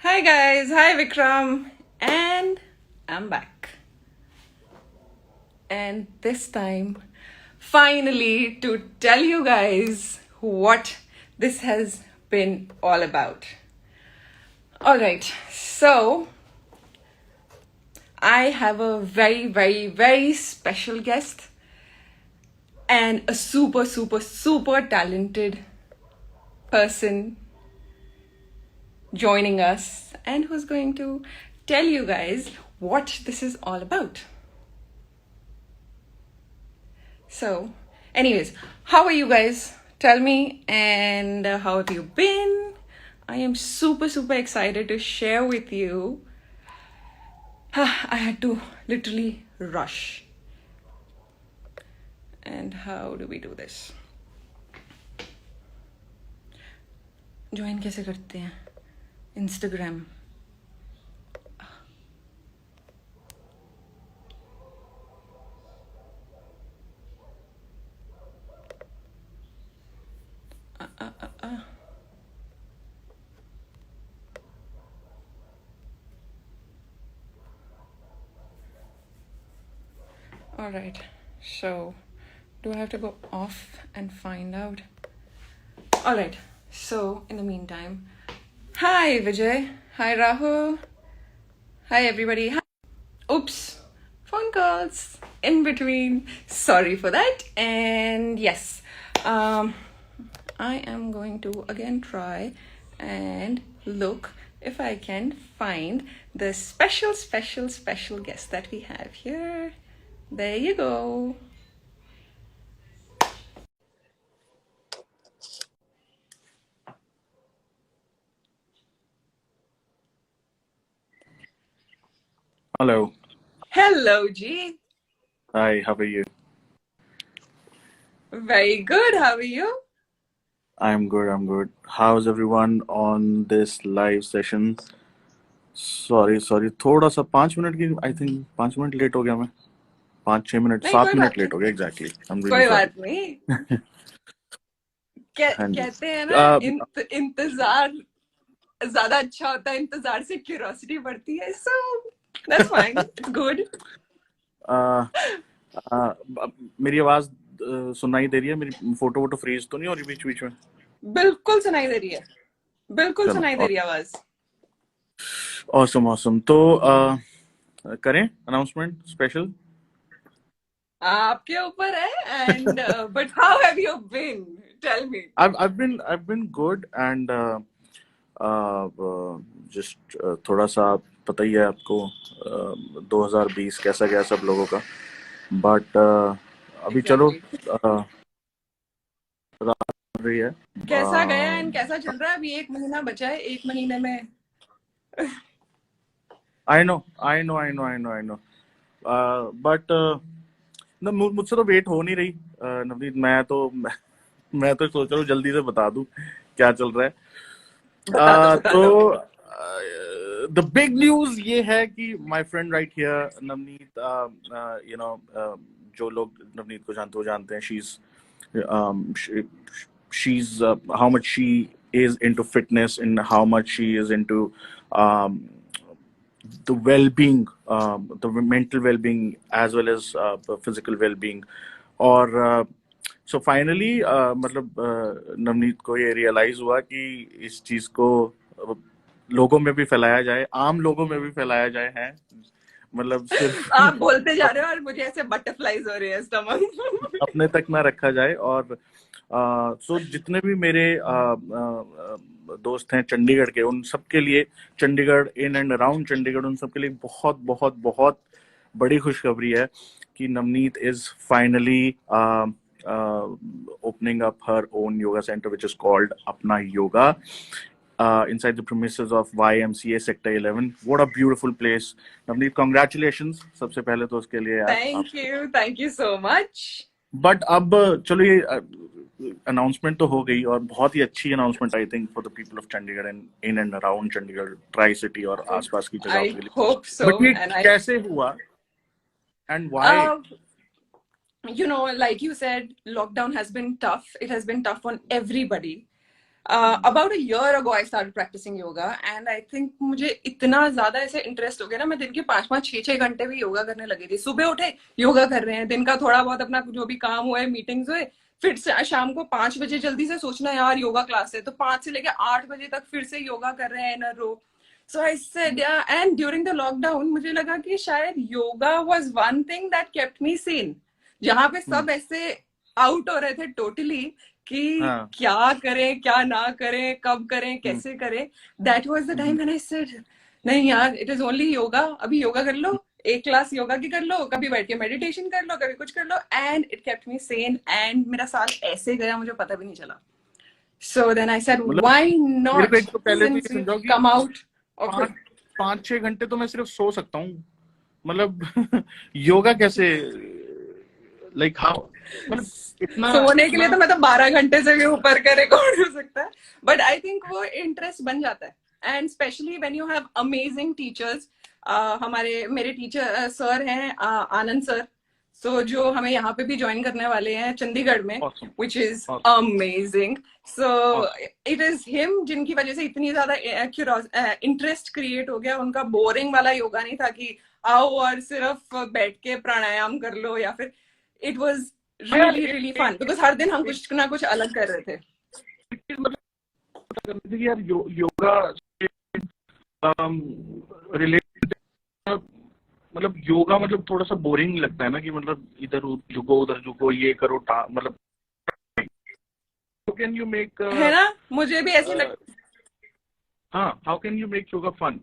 Hi guys, hi Vikram, and I'm back. And this time, finally, to tell you guys what this has been all about. Alright, so I have a very, very, very special guest and a super, super, super talented person joining us and who's going to tell you guys what this is all about. So, anyways, how are you guys? Tell me, and how have you been? I am super, super excited to share with you. I had to literally rush. And how do we do this? Join कैसे करते हैं? Instagram. All right. So, do I have to go off and find out? All right. So, in the meantime, hi Vijay. Hi Rahul. Hi everybody. Hi. Oops. Phone calls in between. Sorry for that. And yes, I am going to again try and look if I can find the special, special, special guest that we have here. There you go. Hello. Hello, G. Hi, how are you? Very good. How are you? I'm good, I'm good. How's everyone on this live session? Sorry थोड़ा सा 5 minute की I think 5 minute late हो गया मैं 5-6 minute नहीं कोई 7 minute बात नहीं लेट हो गया एग्जैक्टली आई एम रियली कोई सॉरी बात नहीं हाँ जी कहते हैं ना इंतजार ज्यादा अच्छा होता है इंतजार से क्यूरियोसिटी बढ़ती है so that's fine it's good ah, मेरी आवाज सुनाई दे रही है मेरी फोटो वोटो फ्रीज तो नहीं हो रही बीच बीच में बिल्कुल सुनाई दे रही है बिल्कुल चलो सुनाई दे रही है आवाज ऑसम ऑसम तो करें अनाउंसमेंट स्पेशल आपके ऊपर है and but how have you been tell me I've been good and just थोड़ा सा पता ही है आपको 2020 कैसा गया सब लोगों का बट अभी चलो एग्जैक्टली रात चल रही है कैसा गया एंड कैसा चल रहा है अभी एक महीना बचा है एक महीने में आई नो बट मुझसे तो वेट हो नहीं रही नवनीत मैं तो सोच रहा हूँ जल्दी से बता दूं क्या चल रहा है बता दो बता तो दो द बिग न्यूज ये है कि my friend right here Navneet you know जो लोग नवनीत को जानते हैं she's how much she is into fitness and how much she is into um, the well-being the mental well-being as well as the physical well-being और so finally मतलब नवनीत को ये realise हुआ कि इस चीज को लोगों में भी फैलाया जाए आम लोगों में भी फैलाया जाए है मतलब सिर्फ आप बोलते जा रहे हो और मुझे ऐसे बटरफ्लाईज हो रहे हैं स्टमक अपने तक ना रखा जाए और सो जितने भी मेरे दोस्त हैं चंडीगढ़ के उन सबके लिए Chandigarh in and around Chandigarh उन सबके लिए बहुत बहुत बहुत बड़ी खुशखबरी है कि Navneet is finally opening up her own yoga center which is called Apna Yoga inside the premises of YMCA Sector 11. What a beautiful place. Navneet, congratulations सबसे पहले तो उसके लिए यार thank you so much but अब चलो ये अनाउंसमेंट तो हो गई और बहुत ही अच्छी announcement I think for the people of Chandigarh and in and around Chandigarh tri city और आसपास की जगहों आई के लिए होप सो बट ये एंड आई कैसे हुआ and why you know, like you said, lockdown has been tough. It has been tough on everybody. about a year ago I started practicing yoga and I think मुझे इतना ज्यादा ऐसे interest हो गया ना, मैं दिन के 5-5 6-6 घंटे भी योगा करने लगी थी। सुबह उठे योगा कर रहे हैं, दिन का थोड़ा बहुत अपना जो भी काम हुए, मीटिंग्स हुए, फिर से शाम को 5 बजे जल्दी से सोचना यार योगा क्लास है, तो 5 से लेके 8 बजे तक फिर से योगा कर रहे हैं इन अ रो। सो आई सेड या, एंड ड्यूरिंग द लॉकडाउन मुझे लगा कि शायद yoga was one thing that kept me Sen, जहाँ पे सब ऐसे आउट हो रहे थे टोटली कि हाँ क्या करें क्या ना करें, कब करें कैसे करें। That was the time when I said नहीं यार, इट इज ओनली योगा, अभी योगा कर लो, एक क्लास योगा की कर लो, कभी बैठ के मेडिटेशन कर लो, कभी कुछ कर लो, and it kept me sane and मेरा साल ऐसे गया मुझे पता भी नहीं चला। सो देन आई सेड मतलब व्हाई मेरे को नॉट, एक तो पहले तो ये सिंस वी समझाओ कि कम आउट ऑफ पाँच इट। 5-6 घंटे तो मैं सिर्फ सो सकता हूँ, मतलब योगा कैसे, लाइक हाउ, मतलब इतना सोने के लिए इतना तो मैं तो 12 घंटे से भी ऊपर का रिकॉर्ड हो सकता है, बट आई थिंक वो इंटरेस्ट बन जाता है and specially when you have amazing teachers. हमारे मेरे टीचर सर हैं आनंद सर, सो जो हमें यहाँ पे भी ज्वाइन करने वाले हैं चंडीगढ़ में, awesome, which is awesome, amazing. So awesome. It is him जिनकी वजह से इतनी ज्यादा इंटरेस्ट क्रिएट हो गया। उनका बोरिंग वाला योगा नहीं था कि आओ और सिर्फ बैठ के प्राणायाम कर लो, या फिर इट वॉज हाँ यार, रियली रियली फन बिकॉज हर दिन हम कुछ ना कुछ अलग कर रहे थे। एक चीज मतलब पता करनी थी कि यार योगा से रिलेटेड, मतलब योगा मतलब थोड़ा सा बोरिंग लगता है ना, कि मतलब इधर झुको उधर झुको, ये करो मतलब हाउ कैन यू मेक, है ना, मुझे भी ऐसे लग। हाँ, how can you make yoga fun?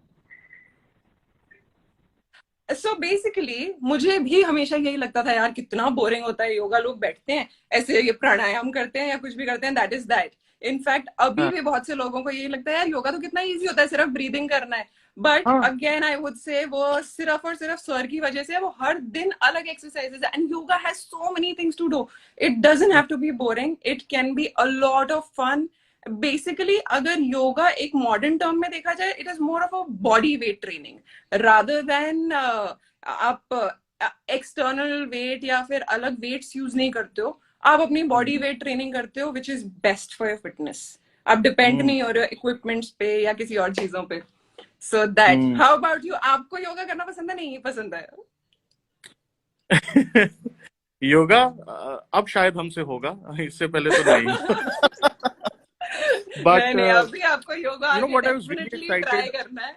So basically मुझे भी हमेशा यही लगता था यार कितना बोरिंग होता है योगा, लोग बैठते हैं ऐसे ये प्राणायाम करते हैं या कुछ भी करते हैं, दैट इज दैट। इनफैक्ट अभी हाँ भी बहुत से लोगों को यही लगता है यार योगा तो कितना इजी होता है, सिर्फ ब्रीदिंग करना है। बट हाँ अगेन आई वुड से वो सिर्फ और सिर्फ सर की वजह से है, वो हर दिन अलग एक्सरसाइजेस है and yoga has so many things to do. It doesn't have to be boring, it can be a lot of fun. Basically अगर योगा एक मॉडर्न टर्म में देखा जाए, it is more of a body weight training rather than आप external weight या फिर अलग weights use नहीं करते हो, आप अपनी बॉडी वेट ट्रेनिंग करते हो which is best for your fitness. आप डिपेंड हम्म नहीं हो रहे हो इक्विपमेंट्स पे या किसी और चीजों पे। So that, hmm how about you, आपको योगा करना पसंद है नहीं पसंद है? योगा अब शायद हमसे होगा, इससे पहले तो नहीं। नहीं बट नहीं, अभी आपको योगा यू नो आके what I was really definitely try excited, करना है।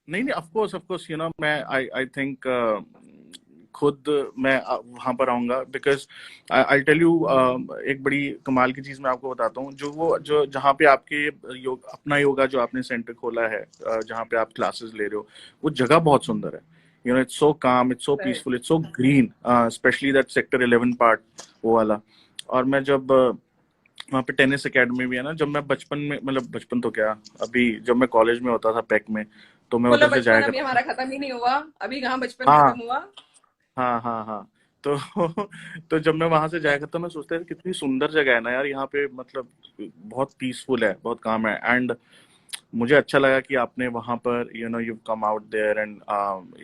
नहीं नहीं, ऑफ कोर्स यू नो, मैं आई थिंक खुद मैं वहां पर आऊंगा, बिकॉज आई टेल यू, एक बड़ी कमाल की चीज मैं आपको बताता हूँ, जो वो जो जहाँ पे आपके अपना योगा जो आपने सेंटर खोला है, जहाँ पे आप क्लासेस ले रहे हो, वो जगह बहुत सुंदर है। यू नो इट्स सो काम, it's so peaceful, it's so green, specially that sector 11 part, वो वाला। और मैं जब वहाँ पे टेनिस एकेडमी भी है ना, जब मैं बचपन में, मतलब बचपन तो क्या, अभी जब मैं कॉलेज में होता था पैक में, तो मैं बोलो उधर से बचपन जाया अभी करता था। हमारा खत्म ही नहीं हुआ, अभी कहाँ बचपन हाँ खत्म हुआ। हाँ हाँ हाँ। तो तो जब मैं वहां से जाया करता, मैं सोचता था कितनी सुंदर जगह है ना यार यहाँ पे, मतलब बहुत पीसफुल है, बहुत काम है। एंड मुझे अच्छा लगा कि आपने वहां पर, you know, you come out there and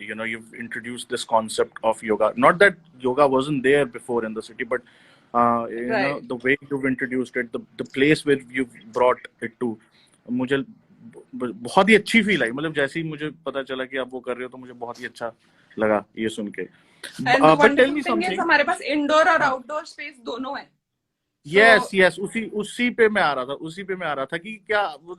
you know you introduce this concept of yoga, not that yoga wasn't there before in the city, but you know right. The way you introduced it, the place where you brought it to, मुझे बहुत ही अच्छी feel I. मतलब जैसे ही मुझे पता चला कि आप वो कर रहे हो, तो मुझे बहुत ही अच्छा लगा ये सुन के। And the but tell wonderful me thing is something. हमारे पास इंडोर और हाँ, आउटडोर स्पेस दोनों है। सो यस यस, उसी उसी पे मैं आ रहा था, उसी पे मैं आ रहा था कि क्या वो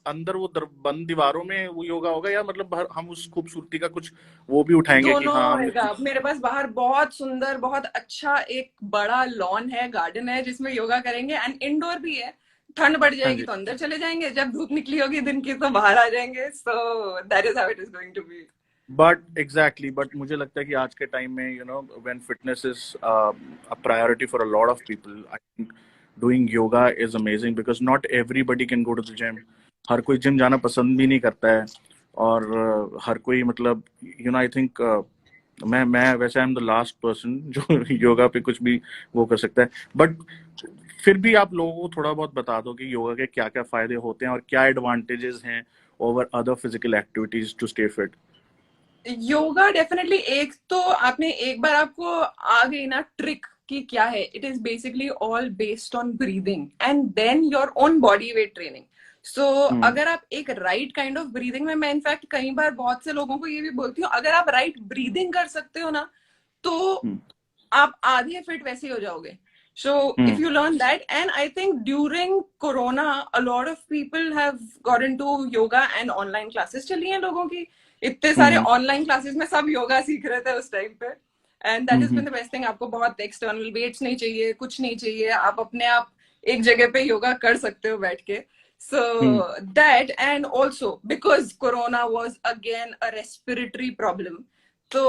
अंदर वो बंद दीवारों में वो योगा होगा, या मतलब हम उस खूबसूरती का कुछ वो भी उठाएंगे कि दोनों हाँ हम होएगा। मेरे पास बाहर बहुत सुंदर बहुत अच्छा एक बड़ा लॉन है, गार्डन है जिसमें योगा करेंगे, एंड इंडोर भी है। ठंड बढ़ हाँ जाएगी जी। तो अंदर चले जाएंगे, जब धूप निकली होगी दिन की तो बाहर आ जाएंगे। So that is how it is going to be. But exactly, but मुझे लगता है कि आज के टाइम में, you know, when fitness is a priority for a lot of people, I think doing yoga is amazing, because not everybody can go to the gym. हर कोई gym जाना पसंद भी नहीं करता है। और हर कोई, मतलब यू नो, आई थिंक मैं वैसे I am the last person जो योगा पे कुछ भी वो कर सकता है। बट फिर भी आप लोगों को थोड़ा बहुत बता दो कि योगा के क्या क्या फायदे होते हैं और क्या एडवांटेजेस हैं over other physical activities to stay fit. Yoga definitely एक तो आपने एक बार आपको आ गई ना ट्रिक कि क्या है, it is basically all based on breathing and then your own body weight training. So अगर आप एक right kind of breathing में, मैं इनफैक्ट कई बार बहुत से लोगों को ये भी बोलती हूँ, अगर आप right breathing कर सकते हो ना, तो आप आधे फिट वैसे ही हो जाओगे. So if you learn that, and I think during Corona, a lot of people have got into yoga and online classes चली हैं लोगों की. इतने सारे online classes में सब योगा सीख रहे थे उस टाइम पे. And that has been the best thing. आपको बहुत external weights नहीं चाहिए, कुछ नहीं चाहिए. आप अपने आप एक जगह पे योगा कर सकते हो बैठ के. So that, and also because Corona was again a respiratory problem. तो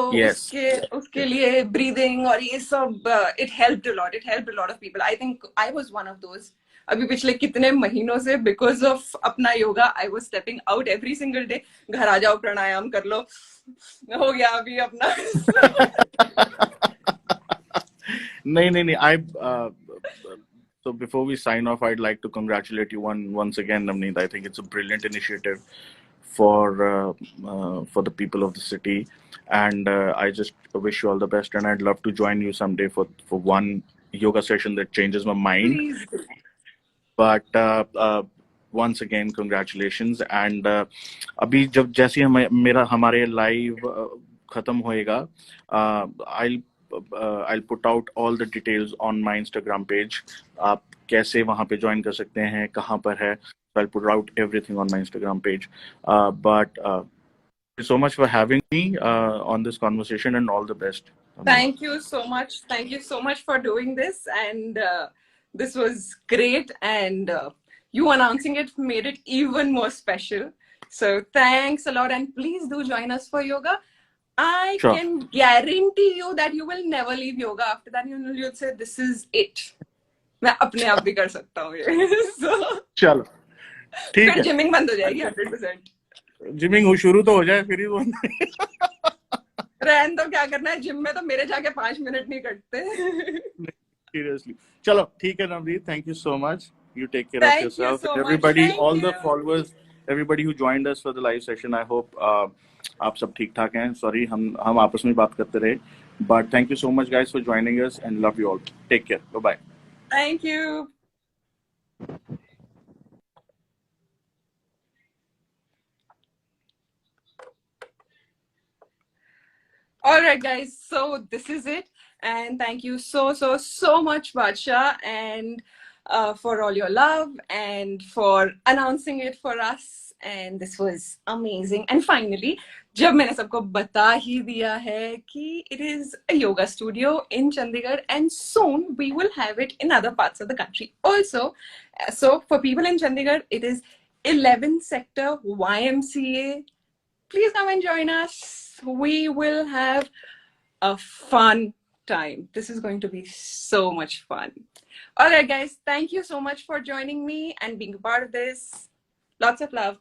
उसके लिए ब्रीदिंग और ये सब it helped a lot of people. I think I was one of those. अभी पिछले कितने महीनों से बिकॉज ऑफ अपना yoga I was stepping out every single day. घर आ जाओ, प्राणायाम कर लो, हो गया अभी अपना. नहीं आई so before we sign off, I'd like to congratulate you once again, Navneet. I think it's a brilliant initiative for the people of the city, and I just wish you all the best, and I'd love to join you someday for one yoga session that changes my mind. Please. But once again, congratulations. And अभी जब जैसे हमारे live खत्म होएगा, I'll put out all the details on my Instagram page. आप कैसे वहाँ पे join कर सकते हैं, कहाँ पर है. I'll put out everything on my Instagram page. But thank you so much for having me on this conversation, and all the best. Thank you so much. Thank you so much for doing this, and this was great. And you announcing it made it even more special. So thanks a lot, and please do join us for yoga. I can guarantee you that you will never leave yoga after that. You'll say, "This is it." मैं अपने आप भी कर सकता हूँ ये. So चलो ठीक है. फिर जिमिंग बंद हो जाएगी 100%. जिमिंग शुरू तो हो जाए फिर ही बंद. रहन तो क्या करना है जिम में, तो मेरे जाके 5 मिनट नहीं कटते. Seriously. चलो ठीक है Navneet. Thank you so much. You take care of yourself. So everybody, all the followers, everybody who joined us for the live session. I hope आप सब ठीक ठाक हैं. Sorry, हम आपस में बात करते रहे. But thank you so much, guys, for joining us, and love you all. Take care. Bye bye. Thank you. All right, guys. So this is it, and thank you so much, Badsha, and for all your love and for announcing it for us. And this was amazing. And finally, जब मैंने सबको बता ही दिया है कि it is a yoga studio in Chandigarh, and soon we will have it in other parts of the country also. So for people in Chandigarh, it is 11th Sector YMCA. Please come and join us. We will have a fun time. This is going to be so much fun. All right, guys. Thank you so much for joining me and being a part of this. Lots of love.